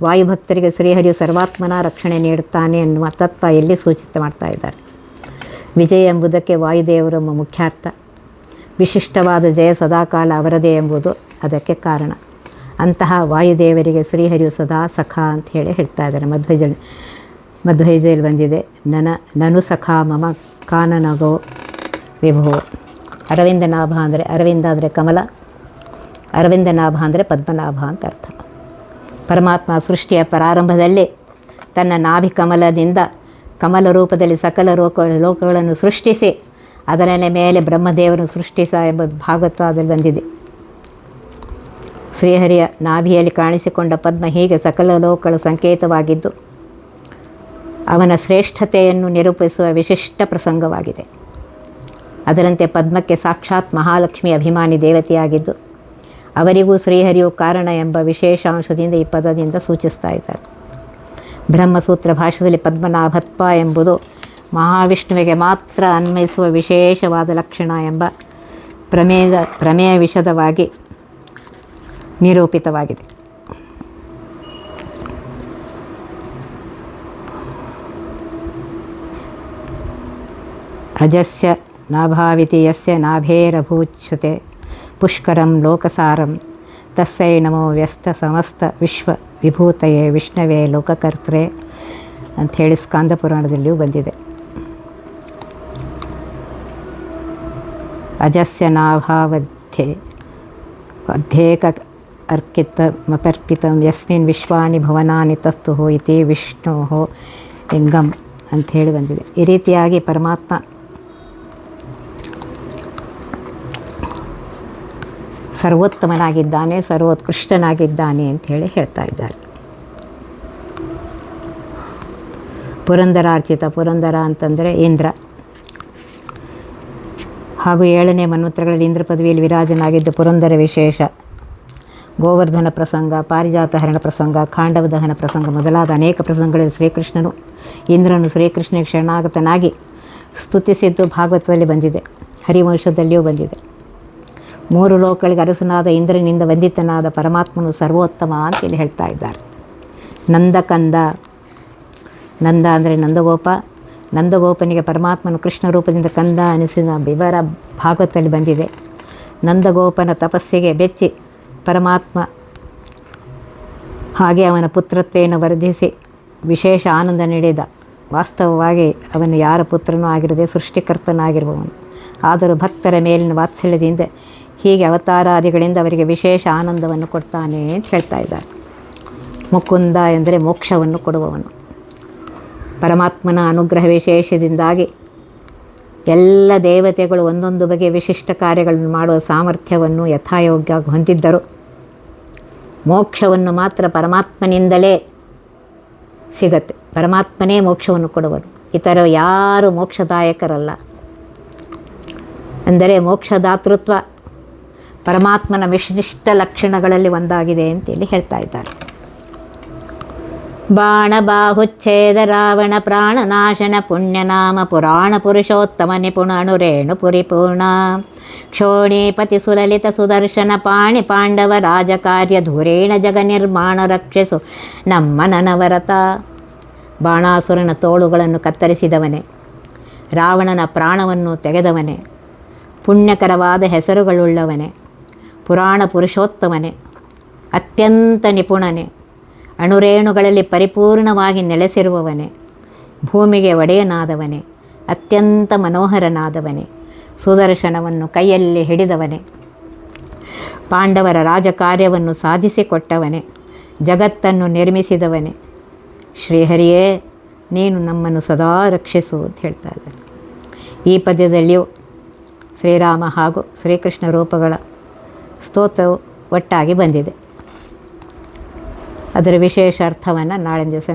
ವಾಯುಭಕ್ತರಿಗೆ ಶ್ರೀಹರಿಯು ಸರ್ವಾತ್ಮನ ರಕ್ಷಣೆ ನೀಡುತ್ತಾನೆ ಎನ್ನುವ ತತ್ವ ಎಲ್ಲಿ ಸೂಚಿತ ಮಾಡ್ತಾ ಇದ್ದಾರೆ. ವಿಜಯ ಎಂಬುದಕ್ಕೆ ವಾಯುದೇವರು ಮುಖ್ಯಾರ್ಥ. ವಿಶಿಷ್ಟವಾದ ಜಯ ಸದಾಕಾಲ ಅವರದೇ ಎಂಬುದು ಅದಕ್ಕೆ ಕಾರಣ. ಅಂತಹ ವಾಯುದೇವರಿಗೆ ಶ್ರೀಹರಿಯು ಸದಾ ಸಖ ಅಂತ ಹೇಳ್ತಾ ಇದ್ದಾರೆ. ಮಧ್ವೈಜಯಲ್ಲಿ ಬಂದಿದೆ, ನನು ಸಖ ಮಮ ಕಾನನಗೋ ವಿಭೋ. ಅರವಿಂದನಾಭ ಅಂದರೆ ಅರವಿಂದ ಅಂದರೆ ಕಮಲ, ಅರವಿಂದನಾಭ ಅಂದರೆ ಪದ್ಮನಾಭ ಅಂತ ಅರ್ಥ. ಪರಮಾತ್ಮ ಸೃಷ್ಟಿಯ ಪ್ರಾರಂಭದಲ್ಲಿ ತನ್ನ ನಾಭಿ ಕಮಲದಿಂದ ಕಮಲ ರೂಪದಲ್ಲಿ ಸಕಲ ಲೋಕಗಳನ್ನು ಸೃಷ್ಟಿಸಿ ಅದರ ಮೇಲೆ ಬ್ರಹ್ಮದೇವರನ್ನು ಸೃಷ್ಟಿಸ ಎಂಬ ಭಾಗವತದಲ್ಲಿ ಬಂದಿದೆ. ಶ್ರೀಹರಿಯ ನಾಭಿಯಲ್ಲಿ ಕಾಣಿಸಿಕೊಂಡ ಪದ್ಮ ಹೀಗೆ ಸಕಲ ಲೋಕಗಳ ಸಂಕೇತವಾಗಿದ್ದು ಅವನ ಶ್ರೇಷ್ಠತೆಯನ್ನು ನಿರೂಪಿಸುವ ವಿಶಿಷ್ಟ ಪ್ರಸಂಗವಾಗಿದೆ. ಅದರಂತೆ ಪದ್ಮಕ್ಕೆ ಸಾಕ್ಷಾತ್ ಮಹಾಲಕ್ಷ್ಮಿ ಅಭಿಮಾನಿ ದೇವತೆಯಾಗಿದ್ದು ಅವರಿಗೂ ಶ್ರೀಹರಿಯು ಕಾರಣ ಎಂಬ ವಿಶೇಷಾಂಶದಿಂದ ಈ ಪದದಿಂದ ಸೂಚಿಸ್ತಾ ಇದ್ದಾರೆ. ಬ್ರಹ್ಮಸೂತ್ರ ಭಾಷೆಯಲ್ಲಿ ಪದ್ಮನಾಭತ್ವ ಎಂಬುದು ಮಹಾವಿಷ್ಣುವಿಗೆ ಮಾತ್ರ ಅನ್ವಯಿಸುವ ವಿಶೇಷವಾದ ಲಕ್ಷಣ ಎಂಬ ಪ್ರಮೇಯ ವಿಶದವಾಗಿ ನಿರೂಪಿತವಾಗಿದೆ. ಅಜಸ್ಯ ನಾಭಾವಿತಿ ಯಸ್ಯ ನಾಭೇರಭೂಚ್ಯುತೆ ಪುಷ್ಕರಂ ಲೋಕಸಾರಂ ತಸ್ಸೈ ನಮೋ ವ್ಯಸ್ತ ಸಮಸ್ತ ವಿಶ್ವ ವಿಭೂತಯೇ ವಿಷ್ಣವೇ ಲೋಕಕರ್ತೃ ಅಂಥೇಳಿ ಸ್ಕಾಂದ ಪುರಾಣದಲ್ಲಿಯೂ ಬಂದಿದೆ. ಅಜಸ್ಯ ನಾಭಾವಧ್ಯೆ ಅಧ್ಯೇಕ ಅರ್ಪಿತಮಪರ್ಪಿತಂ ಯಸ್ಮಿನ್ ವಿಶ್ವಾನಿ ಭವನಾನಿ ತಸ್ತು ಇತಿ ವಿಷ್ಣೋ ಲಿಂಗಂ ಅಂಥೇಳಿ ಬಂದಿದೆ. ಈ ರೀತಿಯಾಗಿ ಪರಮಾತ್ಮ ಸರ್ವೋತ್ತಮನಾಗಿದ್ದಾನೆ, ಸರ್ವೋತ್ಕೃಷ್ಟನಾಗಿದ್ದಾನೆ ಅಂಥೇಳಿ ಹೇಳ್ತಾ ಇದ್ದಾರೆ. ಪುರಂದರಾರ್ಚಿತ, ಪುರಂದರ ಅಂತಂದರೆ ಇಂದ್ರ, ಹಾಗೂ 7ನೇ ಮನ್ವಂತರಗಳಲ್ಲಿ ಇಂದ್ರ ಪದವಿಯಲ್ಲಿ ವಿರಾಜನಾಗಿದ್ದ ಪುರಂದರ ವಿಶೇಷ. ಗೋವರ್ಧನ ಪ್ರಸಂಗ, ಪಾರಿಜಾತ ಹರಣ ಪ್ರಸಂಗ, ಖಾಂಡವ ದಹನ ಪ್ರಸಂಗ ಮೊದಲಾದ ಅನೇಕ ಪ್ರಸಂಗಗಳಲ್ಲಿ ಶ್ರೀಕೃಷ್ಣನು ಇಂದ್ರನು ಶ್ರೀಕೃಷ್ಣನಿಗೆ ಶರಣಾಗತನಾಗಿ ಸ್ತುತಿಸಿದ್ದು ಭಾಗವತದಲ್ಲಿ ಬಂದಿದೆ. ಹರಿವಂಶದಲ್ಲಿಯೂ ಬಂದಿದೆ. 3 ಲೋಕಗಳಿಗೆ ಅರಸನಾದ ಇಂದ್ರನಿಂದ ವಂದಿತನಾದ ಪರಮಾತ್ಮನು ಸರ್ವೋತ್ತಮ ಅಂತ ಇಲ್ಲಿ ಹೇಳ್ತಾ ಇದ್ದಾರೆ. ನಂದಕಂದ, ನಂದ ಅಂದರೆ ನಂದಗೋಪ. ನಂದಗೋಪನಿಗೆ ಪರಮಾತ್ಮನು ಕೃಷ್ಣ ರೂಪದಿಂದ ಕಂದ ಅನಿಸಿದ ವಿವರ ಭಾಗವತದಲ್ಲಿ ಬಂದಿದೆ. ನಂದಗೋಪನ ತಪಸ್ಸಿಗೆ ಬೆಚ್ಚಿ ಪರಮಾತ್ಮ ಹಾಗೆ ಅವನ ಪುತ್ರತ್ವೆಯನ್ನು ವರ್ಧಿಸಿ ವಿಶೇಷ ಆನಂದ ನೀಡಿದ. ವಾಸ್ತವವಾಗಿ ಅವನು ಯಾರ ಪುತ್ರನೂ ಆಗಿರದೆ ಸೃಷ್ಟಿಕರ್ತನಾಗಿರುವವನು. ಆದರೂ ಭಕ್ತರ ಮೇಲಿನ ವಾತ್ಸಲ್ಯದಿಂದ ಹೀಗೆ ಅವತಾರಾದಿಗಳಿಂದ ಅವರಿಗೆ ವಿಶೇಷ ಆನಂದವನ್ನು ಕೊಡ್ತಾನೆ ಅಂತ ಹೇಳ್ತಾ ಇದ್ದಾರೆ. ಮುಕುಂದ ಎಂದರೆ ಮೋಕ್ಷವನ್ನು ಕೊಡುವವನು. ಪರಮಾತ್ಮನ ಅನುಗ್ರಹ ವಿಶೇಷದಿಂದಾಗಿ ಎಲ್ಲ ದೇವತೆಗಳು ಒಂದೊಂದು ಬಗೆಯ ವಿಶಿಷ್ಟ ಕಾರ್ಯಗಳನ್ನು ಮಾಡುವ ಸಾಮರ್ಥ್ಯವನ್ನು ಯಥಾಯೋಗ್ಯ ಹೊಂದಿದ್ದರು. ಮೋಕ್ಷವನ್ನು ಮಾತ್ರ ಪರಮಾತ್ಮನಿಂದಲೇ ಸಿಗತ್ತೆ. ಪರಮಾತ್ಮನೇ ಮೋಕ್ಷವನ್ನು ಕೊಡುವುದು. ಇತರ ಯಾರು ಮೋಕ್ಷದಾಯಕರಲ್ಲ. ಅಂದರೆ ಮೋಕ್ಷದಾತೃತ್ವ ಪರಮಾತ್ಮನ ವಿಶಿಷ್ಟ ಲಕ್ಷಣಗಳಲ್ಲಿ ಒಂದಾಗಿದೆ ಅಂತೇಳಿ ಹೇಳ್ತಾ ಇದ್ದಾರೆ. ಬಾಣ ಬಾಹುಚ್ಛೇದ ರಾವಣ ಪ್ರಾಣನಾಶನ ಪುಣ್ಯನಾಮ ಪುರಾಣ ಪುರುಷೋತ್ತಮ ನಿಪುಣ ಅಣುರೇಣು ಪುರಿಪೂರ್ಣ ಕ್ಷೋಣೀಪತಿ ಸುಲಲಿತ ಸುದರ್ಶನ ಪಾಣಿ ಪಾಂಡವ ರಾಜಕಾರ್ಯ ಧೂರೇಣ ಜಗ ನಿರ್ಮಾಣ ರಕ್ಷಿಸು ನಮ್ಮ ನನವರತ. ಬಾಣಾಸುರನ ತೋಳುಗಳನ್ನು ಕತ್ತರಿಸಿದವನೇ, ರಾವಣನ ಪ್ರಾಣವನ್ನು ತೆಗೆದವನೇ, ಪುಣ್ಯಕರವಾದ ಹೆಸರುಗಳುಳ್ಳವನೇ, ಪುರಾಣ ಪುರುಷೋತ್ತಮನೇ, ಅತ್ಯಂತ ನಿಪುಣನೇ, ಅಣುರೇಣುಗಳಲ್ಲಿ ಪರಿಪೂರ್ಣವಾಗಿ ನೆಲೆಸಿರುವವನೇ, ಭೂಮಿಗೆ ಒಡೆಯನಾದವನೇ, ಅತ್ಯಂತ ಮನೋಹರನಾದವನೇ, ಸುದರ್ಶನವನ್ನು ಕೈಯಲ್ಲಿ ಹಿಡಿದವನೇ, ಪಾಂಡವರ ರಾಜಕಾರ್ಯವನ್ನು ಸಾಧಿಸಿಕೊಟ್ಟವನೇ, ಜಗತ್ತನ್ನು ನಿರ್ಮಿಸಿದವನೇ, ಶ್ರೀಹರಿಯೇ ನೀನು ನಮ್ಮನ್ನು ಸದಾ ರಕ್ಷಿಸು ಅಂತ ಹೇಳ್ತಾ ಇದ್ದಾರೆ. ಈ ಪದ್ಯದಲ್ಲಿಯೂ ಶ್ರೀರಾಮ ಹಾಗೂ ಶ್ರೀಕೃಷ್ಣ ರೂಪಗಳ ಸ್ತೋತ್ರವು ಒಟ್ಟಾಗಿ ಬಂದಿದೆ. ಅದರ ವಿಶೇಷ ಅರ್ಥವನ್ನು ನಾಳಿನ ದಿವಸ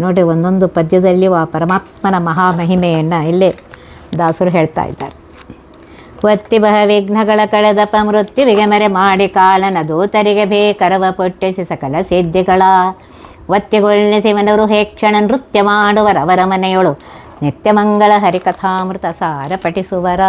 ನೋಡಿ ಒಂದೊಂದು ಪದ್ಯದಲ್ಲಿಯೂ ಆ ಪರಮಾತ್ಮನ ಮಹಾಮಹಿಮೆಯನ್ನು ಇಲ್ಲೇ ದಾಸರು ಹೇಳ್ತಾ ಇದ್ದಾರೆ. ಒತ್ತಿ ಬಹ ವಿಘ್ನಗಳ ಕಳೆದಪ ಮೃತ್ಯುವಿಗೆ ಮರೆ ಮಾಡಿ ಕಾಲನ ದೂತರಿಗೆ ಬೇಕರವ ಪೊಟ್ಟಿಸಿ ಸಕಲ ಸಿದ್ಧಿಗಳ ಒತ್ತಿಗೊಳ್ಳಿಸಿವನರು ಹೇಕ್ಷಣ ನೃತ್ಯ ಮಾಡುವರವರ ಮನೆಯೊಳು ನಿತ್ಯಮಂಗಳ ಹರಿಕಥಾಮೃತ ಸಾರ ಪಠಿಸುವರ.